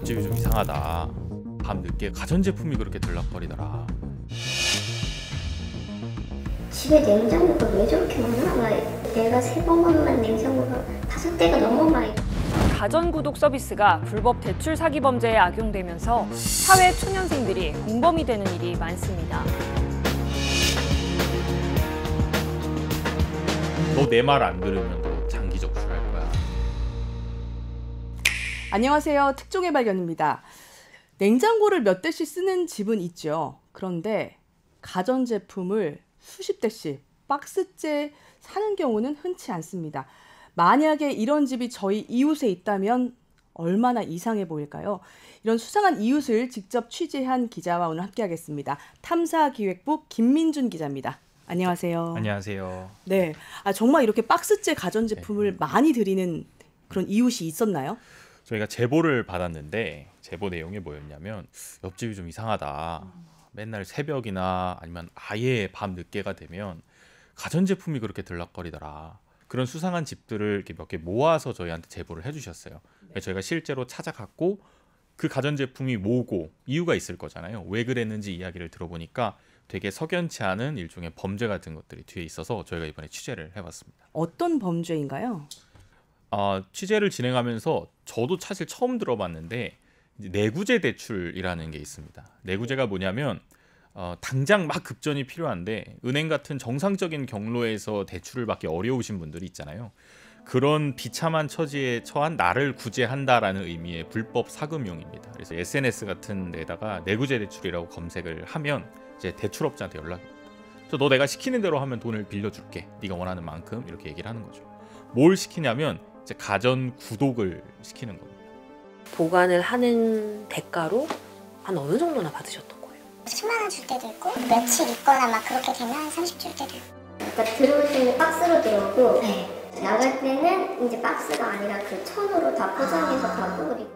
옆집이 좀 이상하다. 밤 늦게 가전제품이 그렇게 들락거리더라. 집에 냉장고가 왜 저렇게 많아? 막 내가 3번만 냉장고가 5대가 넘어 막. 가전구독 서비스가 불법 대출 사기 범죄에 악용되면서 사회 초년생들이 공범이 되는 일이 많습니다. 너 내 말 안 들으면 너 장기 적출할 거야. 안녕하세요. 특종의 발견입니다. 냉장고를 몇 대씩 쓰는 집은 있죠. 그런데 가전제품을 수십 대씩 박스째 사는 경우는 흔치 않습니다. 만약에 이런 집이 저희 이웃에 있다면 얼마나 이상해 보일까요? 이런 수상한 이웃을 직접 취재한 기자와 오늘 함께하겠습니다. 탐사기획부 김민준 기자입니다. 안녕하세요. 안녕하세요. 네, 정말 이렇게 박스째 가전제품을 많이 드리는 그런 이웃이 있었나요? 저희가 제보를 받았는데 제보 내용이 뭐였냐면 옆집이 좀 이상하다. 맨날 새벽이나 아니면 아예 밤 늦게가 되면 가전제품이 그렇게 들락거리더라. 그런 수상한 집들을 이렇게 몇 개 모아서 저희한테 제보를 해주셨어요. 그래서 저희가 실제로 찾아갔고 그 가전제품이 뭐고 이유가 있을 거잖아요. 왜 그랬는지 이야기를 들어보니까 되게 석연치 않은 일종의 범죄 같은 것들이 뒤에 있어서 저희가 이번에 취재를 해봤습니다. 어떤 범죄인가요? 취재를 진행하면서 저도 사실 처음 들어봤는데 내구재 대출이라는 게 있습니다. 내구재가 뭐냐면 당장 막 급전이 필요한데 은행 같은 정상적인 경로에서 대출을 받기 어려우신 분들이 있잖아요. 그런 비참한 처지에 처한 나를 구제한다라는 의미의 불법 사금융입니다. 그래서 SNS 같은 데다가 내구재 대출이라고 검색을 하면 이제 대출업자한테 연락이 옵니다. 그래서 너 내가 시키는 대로 하면 돈을 빌려줄게. 네가 원하는 만큼 이렇게 얘기를 하는 거죠. 뭘 시키냐면 이제 가전 구독을 시키는 겁니다. 보관을 하는 대가로 한 어느 정도나 받으셨던 거예요? 10만 원 줄 때도 있고 며칠 있거나 막 그렇게 되면 한 30 줄 때도 있고. 그러니까 들어올 때는 박스로 들어오고 나갈 때는 이제 박스가 아니라 그 천으로 다 포장해서 가고. 그리고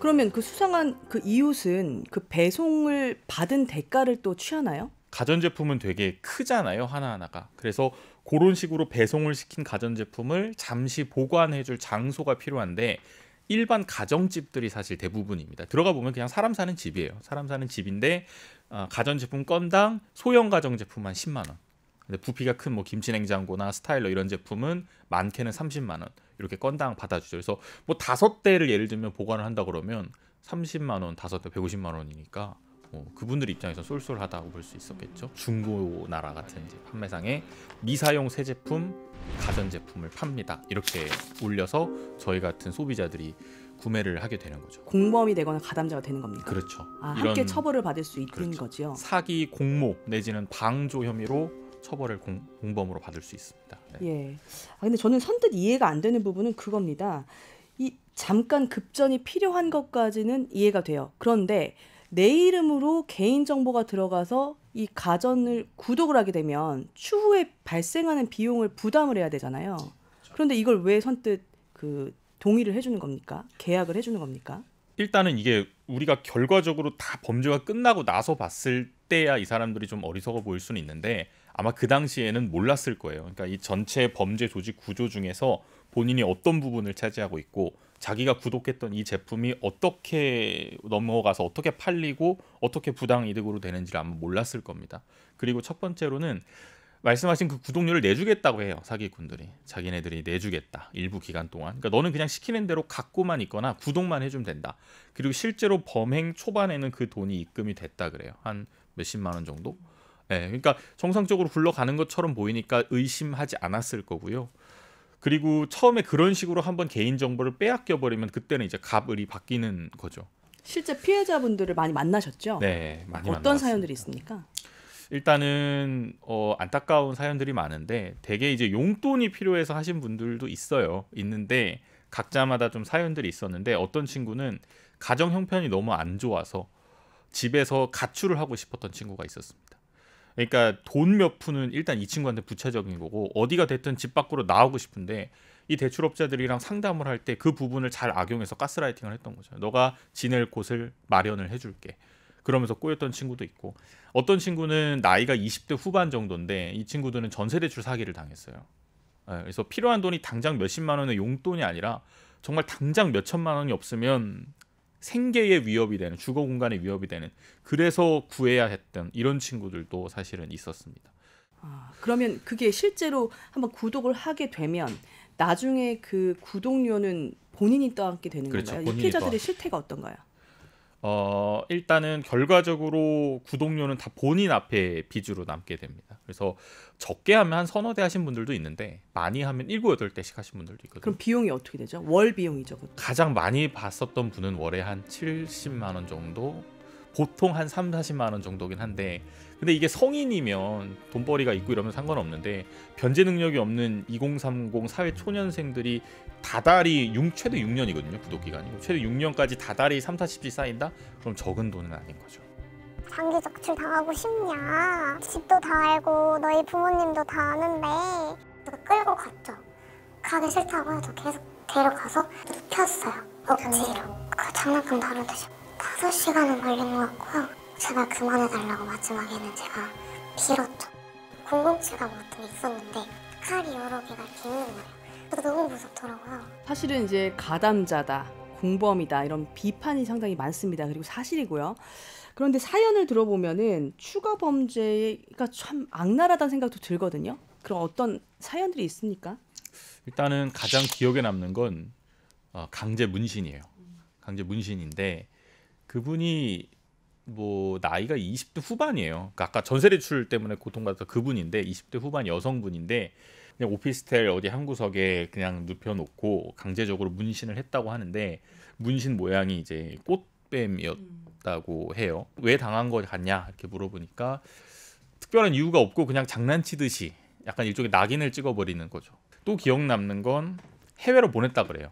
그러면 그 수상한 그 이웃은 그 배송을 받은 대가를 또 취하나요? 가전제품은 되게 크잖아요, 하나하나가. 그래서 그런 식으로 배송을 시킨 가전제품을 잠시 보관해줄 장소가 필요한데 일반 가정집들이 사실 대부분입니다. 들어가 보면 그냥 사람 사는 집이에요. 사람 사는 집인데 가전제품 건당 소형 가정제품 한 10만 원. 근데 부피가 큰 뭐 김치냉장고나 스타일러 이런 제품은 많게는 30만 원 이렇게 건당 받아주죠. 그래서 뭐 5대를 예를 들면 보관을 한다 그러면 30만 원, 5대 150만 원이니까 그분들 입장에서 쏠쏠하다고 볼 수 있었겠죠. 중고나라 같은 이제 판매상에 미사용 새 제품, 가전제품을 팝니다. 이렇게 올려서 저희 같은 소비자들이 구매를 하게 되는 거죠. 공범이 되거나 가담자가 되는 겁니까? 그렇죠. 함께 처벌을 받을 수 있는 그렇죠. 거죠. 사기, 공모 내지는 방조 혐의로 처벌을 공범으로 받을 수 있습니다. 네. 예. 근데 저는 선뜻 이해가 안 되는 부분은 그겁니다. 이 잠깐 급전이 필요한 것까지는 이해가 돼요. 그런데 내 이름으로 개인정보가 들어가서 이 가전을 구독을 하게 되면 추후에 발생하는 비용을 부담을 해야 되잖아요. 그런데 이걸 왜 선뜻 동의를 해주는 겁니까? 계약을 해주는 겁니까? 일단은 이게 우리가 결과적으로 다 범죄가 끝나고 나서 봤을 때야 이 사람들이 좀 어리석어 보일 수는 있는데 아마 그 당시에는 몰랐을 거예요. 그러니까 이 전체 범죄 조직 구조 중에서 본인이 어떤 부분을 차지하고 있고 자기가 구독했던 이 제품이 어떻게 넘어가서 어떻게 팔리고 어떻게 부당이득으로 되는지를 아마 몰랐을 겁니다. 그리고 첫 번째로는 말씀하신 그 구독료를 내주겠다고 해요. 사기꾼들이. 자기네들이 내주겠다. 일부 기간 동안. 그러니까 너는 그냥 시키는 대로 갖고만 있거나 구독만 해주면 된다. 그리고 실제로 범행 초반에는 그 돈이 입금이 됐다 그래요. 한 몇십만 원 정도? 네, 그러니까 정상적으로 굴러가는 것처럼 보이니까 의심하지 않았을 거고요. 그리고 처음에 그런 식으로 한번 개인정보를 빼앗겨버리면 그때는 이제 갑을이 바뀌는 거죠. 실제 피해자분들을 많이 만나셨죠? 네, 많이 어떤 만나봤습니다. 사연들이 있습니까? 일단은 안타까운 사연들이 많은데 되게 이제 용돈이 필요해서 하신 분들도 있는데 각자마다 좀 사연들이 있었는데 어떤 친구는 가정 형편이 너무 안 좋아서 집에서 가출을 하고 싶었던 친구가 있었습니다. 그러니까 돈 몇 푼은 일단 이 친구한테 부차적인 거고 어디가 됐든 집 밖으로 나오고 싶은데 이 대출업자들이랑 상담을 할 때 그 부분을 잘 악용해서 가스라이팅을 했던 거죠. 너가 지낼 곳을 마련을 해줄게. 그러면서 꼬였던 친구도 있고 어떤 친구는 나이가 20대 후반 정도인데 이 친구들은 전세대출 사기를 당했어요. 그래서 필요한 돈이 당장 몇십만 원의 용돈이 아니라 정말 당장 몇천만 원이 없으면 생계의 위협이 되는, 주거 공간의 위협이 되는, 그래서 구해야 했던 이런 친구들도 사실은 있었습니다. 그러면 그게 실제로 한번 구독을 하게 되면 나중에 그 구독료는 본인이 떠안게 되는 그렇죠. 건가요? 본인이 피해자들의 실태가 어떤가요? 일단은 결과적으로 구독료는 다 본인 앞에 빚으로 남게 됩니다. 그래서 적게 하면 한 서너 대 하신 분들도 있는데 많이 하면 7, 8대씩 하신 분들도 있거든요. 그럼 비용이 어떻게 되죠? 월 비용이죠. 가장 많이 봤었던 분은 월에 한 70만 원 정도, 보통 한 3, 40만 원 정도긴 한데, 근데 이게 성인이면 돈벌이가 있고 이러면 상관없는데 변제 능력이 없는 2030 사회 초년생들이 다달이 최대 6년이거든요. 구독 기간이. 최대 6년까지 다달이 3, 40씩 쌓인다? 그럼 적은 돈은 아닌 거죠. 장기 적출 당하고 싶냐? 집도 다 알고 너희 부모님도 다 아는데 끌고 갔죠. 가기 싫다고 해도 계속 데려가서 눕혔어요. 억지로. 그 장난감 다루듯이 5시간은 걸린 것 같고요. 제발 그만해달라고 마지막에는 제가 빌었죠. 007감 같은 게 있었는데 칼이 여러 개가 비는 거예요. 너무 무섭더라고요. 사실은 이제 가담자다, 공범이다 이런 비판이 상당히 많습니다. 그리고 사실이고요. 그런데 사연을 들어보면은 추가 범죄가 참 악랄하다는 생각도 들거든요. 그럼 어떤 사연들이 있습니까? 일단은 가장 기억에 남는 건 강제 문신이에요. 강제 문신인데 그분이 뭐 나이가 20대 후반이에요. 그러니까 아까 전세 대출 때문에 고통받았던 그분인데 20대 후반 여성분인데 그냥 오피스텔 어디 한 구석에 그냥 눕혀놓고 강제적으로 문신을 했다고 하는데 문신 모양이 이제 꽃뱀이었다고 해요. 왜 당한 거 같냐 이렇게 물어보니까 특별한 이유가 없고 그냥 장난치듯이 약간 일종의 낙인을 찍어버리는 거죠. 또 기억 남는 건 해외로 보냈다 그래요.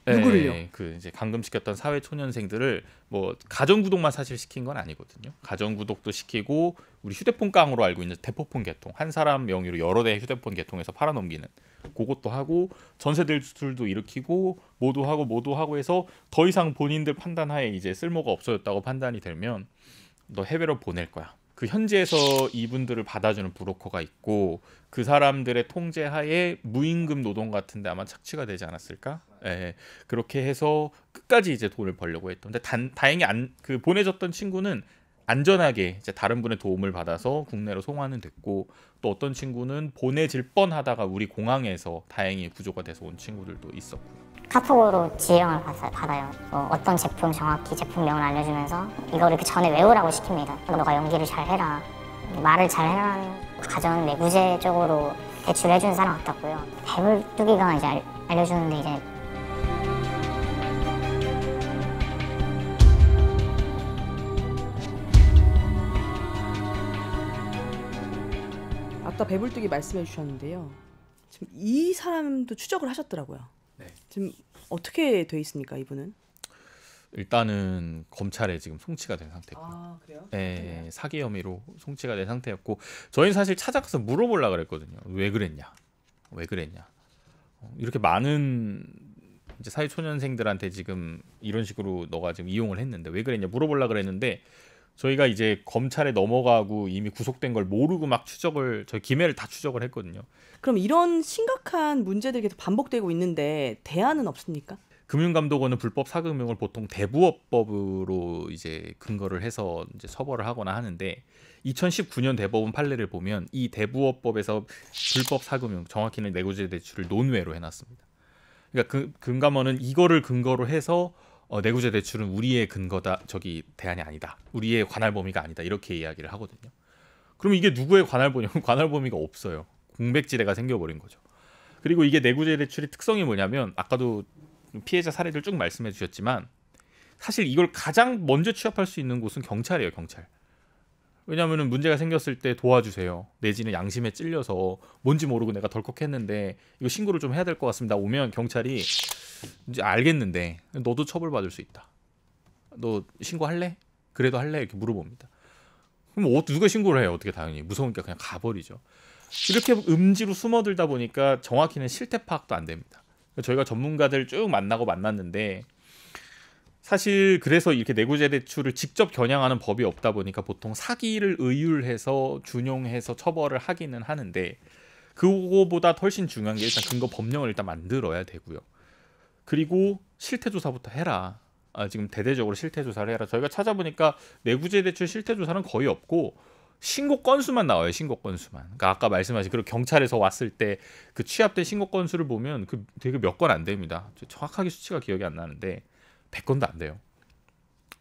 누구를요? 네, 그 이제 감금시켰던 사회 초년생들을 뭐 가정 구독만 사실 시킨 건 아니거든요. 가정 구독도 시키고 우리 휴대폰 깡으로 알고 있는 대포폰 개통, 한 사람 명의로 여러 대 휴대폰 개통해서 팔아넘기는 그것도 하고 전세 대출도 일으키고 모두 하고 해서 더 이상 본인들 판단하에 이제 쓸모가 없어졌다고 판단이 되면 너 해외로 보낼 거야. 그 현지에서 이분들을 받아주는 브로커가 있고 그 사람들의 통제하에 무임금 노동 같은데 아마 착취가 되지 않았을까? 예, 그렇게 해서 끝까지 이제 돈을 벌려고 했던. 근데 다행히 그 보내줬던 친구는 안전하게 이제 다른 분의 도움을 받아서 국내로 송환은 됐고 또 어떤 친구는 보내질 뻔하다가 우리 공항에서 다행히 구조가 돼서 온 친구들도 있었고요. 카톡으로 지령을 받아요. 어떤 제품 정확히 제품명을 알려주면서 이거를 그 전에 외우라고 시킵니다. 너가 연기를 잘 해라, 말을 잘 해라. 가전 내구재 쪽으로 대출을 해주는 사람 같았고요. 배불뚝이가 이제 알려주는데 이제 아까 배불뚝이 말씀해 주셨는데요. 지금 이 사람도 추적을 하셨더라고요. 네. 지금 어떻게 돼 있습니까, 이분은? 일단은 검찰에 지금 송치가 된 상태고요. 아, 그래요? 네, 사기 혐의로 송치가 된 상태였고 저희는 사실 찾아가서 물어보려고 그랬거든요. 왜 그랬냐? 이렇게 많은 이제 사회초년생들한테 지금 이런 식으로 너가 지금 이용을 했는데 왜 그랬냐 물어보려고 그랬는데 저희가 이제 검찰에 넘어가고 이미 구속된 걸 모르고 막 저희 기매를 다 추적을 했거든요. 그럼 이런 심각한 문제들이 계속 반복되고 있는데 대안은 없습니까? 금융감독원은 불법 사금융을 보통 대부업법으로 이제 근거를 해서 이제 처벌을 하거나 하는데 2019년 대법원 판례를 보면 이 대부업법에서 불법 사금융, 정확히는 내구재 대출을 논외로 해놨습니다. 그러니까 금감원은 이거를 근거로 해서 내구재 대출은 우리의 근거다, 대안이 아니다, 우리의 관할 범위가 아니다 이렇게 이야기를 하거든요. 그럼 이게 누구의 관할 범위냐면 관할 범위가 없어요. 공백지대가 생겨버린 거죠. 그리고 이게 내구재 대출의 특성이 뭐냐면 아까도 피해자 사례들 쭉 말씀해 주셨지만 사실 이걸 가장 먼저 취합할 수 있는 곳은 경찰이에요. 경찰. 왜냐하면 문제가 생겼을 때 도와주세요. 내지는 양심에 찔려서 뭔지 모르고 내가 덜컥했는데 이거 신고를 좀 해야 될 것 같습니다. 오면 경찰이 이제 알겠는데 너도 처벌받을 수 있다. 너 신고할래? 그래도 할래? 이렇게 물어봅니다. 그럼 누가 신고를 해요? 어떻게 당연히 무서우니까 그냥 가버리죠. 이렇게 음지로 숨어들다 보니까 정확히는 실태 파악도 안 됩니다. 저희가 전문가들 쭉 만났는데 사실 그래서 이렇게 내구재 대출을 직접 겨냥하는 법이 없다 보니까 보통 사기를 의율해서 준용해서 처벌을 하기는 하는데 그거보다 훨씬 중요한 게 일단 근거 법령을 일단 만들어야 되고요. 그리고 실태 조사부터 해라. 지금 대대적으로 실태 조사를 해라. 저희가 찾아보니까 내구재 대출 실태 조사는 거의 없고 신고 건수만 나와요. 신고 건수만. 그러니까 아까 말씀하신 그리고 경찰에서 왔을 때 그 취합된 신고 건수를 보면 그 되게 몇 건 안 됩니다. 정확하게 수치가 기억이 안 나는데 100건도 안 돼요.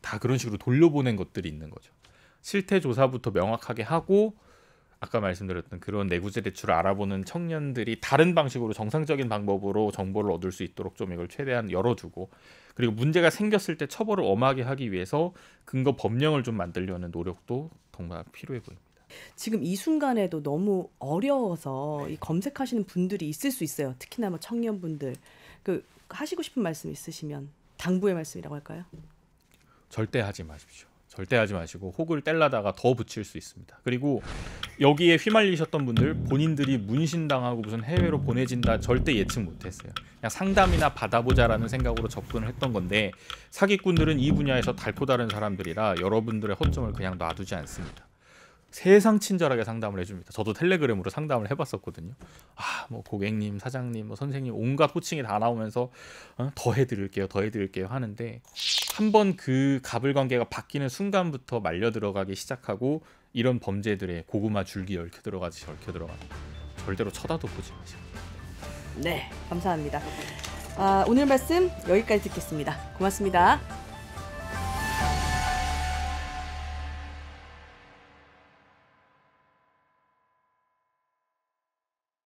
다 그런 식으로 돌려보낸 것들이 있는 거죠. 실태 조사부터 명확하게 하고 아까 말씀드렸던 그런 내구재 대출을 알아보는 청년들이 다른 방식으로 정상적인 방법으로 정보를 얻을 수 있도록 좀 이걸 최대한 열어주고 그리고 문제가 생겼을 때 처벌을 엄하게 하기 위해서 근거 법령을 좀 만들려는 노력도 정말 필요해 보입니다. 지금 이 순간에도 너무 어려워서 이 검색하시는 분들이 있을 수 있어요. 특히나 뭐 청년분들. 그 하시고 싶은 말씀 있으시면 당부의 말씀이라고 할까요? 절대 하지 마십시오. 절대 하지 마시고 혹을 떼려다가 더 붙일 수 있습니다. 그리고 여기에 휘말리셨던 분들 본인들이 문신당하고 무슨 해외로 보내진다 절대 예측 못했어요. 그냥 상담이나 받아보자라는 생각으로 접근을 했던 건데 사기꾼들은 이 분야에서 달코 다른 사람들이라 여러분들의 허점을 그냥 놔두지 않습니다. 세상 친절하게 상담을 해줍니다. 저도 텔레그램으로 상담을 해봤었거든요. 뭐 고객님, 사장님, 뭐 선생님 온갖 호칭이 다 나오면서 더 해드릴게요 하는데 한번 그 가불관계가 바뀌는 순간부터 말려 들어가기 시작하고 이런 범죄들의 고구마 줄기 얽혀 들어가지 들어갑니다. 절대로 쳐다도 보지 마시고. 네, 감사합니다. 오늘 말씀 여기까지 듣겠습니다. 고맙습니다.